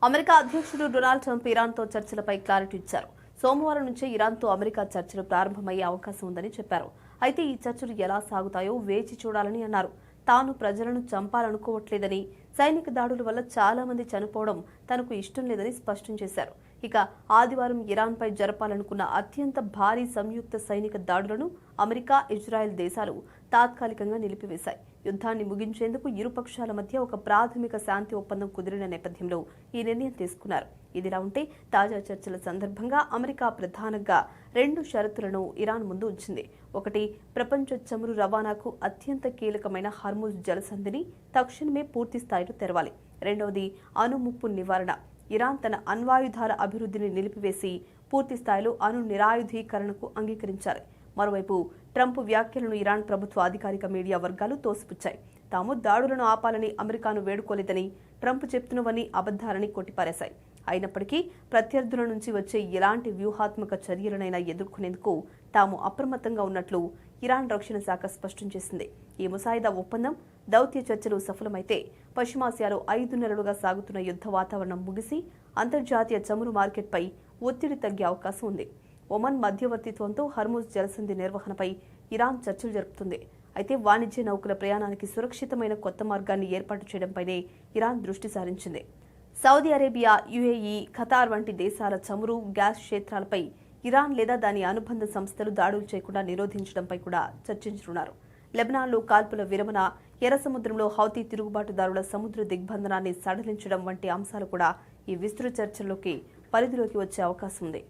America అధ్యక్షుడు Donald Trump ఇరాన్తో చర్చలపై clarity ఇచ్చారు. సోమవారం నుంచే ఇరాన్తో అమెరికా చర్చలు ప్రారంభమయ్యే అవకాశం ఉందని చెప్పారు. అయితే ఈ చర్చలు ఎలా సాగుతాయో వేచి చూడాలని అన్నారు. తాను ప్రజలను చంపాలనుకోవట్లేదని, సైనిక దాడుల వల్ల చాలా మంది చనిపోవడం తనకు ఇష్టం లేదని స్పష్టం చేశారు. ఇక ఆదివారం ఇరాన్పై జరపాలనుకున్న అత్యంత భారీ సంయుక్త సైనిక దాడులను అమెరికా, ఇజ్రాయెల్ దేశాలు తాత్కాలికంగా నిలిపివేశాయి. యుద్ధాన్ని ముగించేందుకు ఇరుపక్షాల మధ్య ఒక ప్రాథమిక శాంతి ఒప్పందం కుదిరిన నేపథ్యంలో ఈ నిర్ణయం తీసుకున్నారు. ఇదిలా ఉంటే తాజా చర్చల సందర్భంగా అమెరికా ప్రధానంగా 2 షరతులను ఇరాన్ ముందు ఉంచింది. ఒకటి, ప్రపంచ చమురు రవాణాకు అత్యంత కీలకమైన హార్ముజ్ జలసంధిని తక్షణమే పూర్తి స్థాయిలో తెరవాలి. రెండవది, అణు ముప్పు నివారణ. ఇరాన్ తన అణ్వాయుధాల అభివృద్ధిని నిలిపివేసి పూర్తి స్థాయిలో అణు నిరాయుధీకరణకు అంగీకరించాలి. మరోవైపు ట్రంప్ వ్యాఖ్యలను ఇరాన్ ప్రభుత్వ అధికారిక మీడియా వర్గాలు తోసిపుచ్చాయి. తాము దాడులను ఆపాలని అమెరికాను వేడుకోలేదని, ట్రంప్ చెప్తున్నవన్నీ అబద్ధాలని కొట్టిపారేశాయి. అయినప్పటికీ ప్రత్యర్థుల నుంచి వచ్చే ఎలాంటి వ్యూహాత్మక చర్యలనైనా ఎదుర్కొనేందుకు తాము అప్రమత్తంగా ఉన్నట్లు ఇరాన్ రక్షణ శాఖ స్పష్టం చేసింది. ఈ ముసాయిదా ఒప్పందం దౌత్య చర్చలు సఫలమైతే పశ్చిమాసియాలో 5 నెలలుగా సాగుతున్న యుద్ధ వాతావరణం ముగిసి అంతర్జాతీయ చమురు మార్కెట్పై ఒత్తిడి తగ్గే అవకాశం ఉంది. ఒమన్ మధ్యవర్తిత్వంతో హర్ముజ్ జలసంధి నిర్వహణపై ఇరాన్ చర్చలు జరుపుతుంది. అయితే వాణిజ్య నౌకల ప్రయాణానికి సురక్షితమైన కొత్త మార్గాన్ని ఏర్పాటు చేయడంపైనే ఇరాన్ దృష్టి సారించింది. సౌదీ అరేబియా, యుఏఈ, ఖతార్ వంటి దేశాల చమురు, గ్యాస్ క్షేత్రాలపై ఇరాన్ లేదా దాని అనుబంధ సంస్థలు దాడులు చేయకుండా నిరోధించడంపై కూడా చర్చించనున్నారు. లెబనాన్లో కాల్పుల విరమణ, ఎర్ర సముద్రంలో హౌతీ తిరుగుబాటుదారుల సముద్ర దిగ్బంధనాన్ని సడలించడం వంటి అంశాలు కూడా ఈ విస్తృత చర్చల్లోకి పరిధిలోకి వచ్చే అవకాశం ఉంది.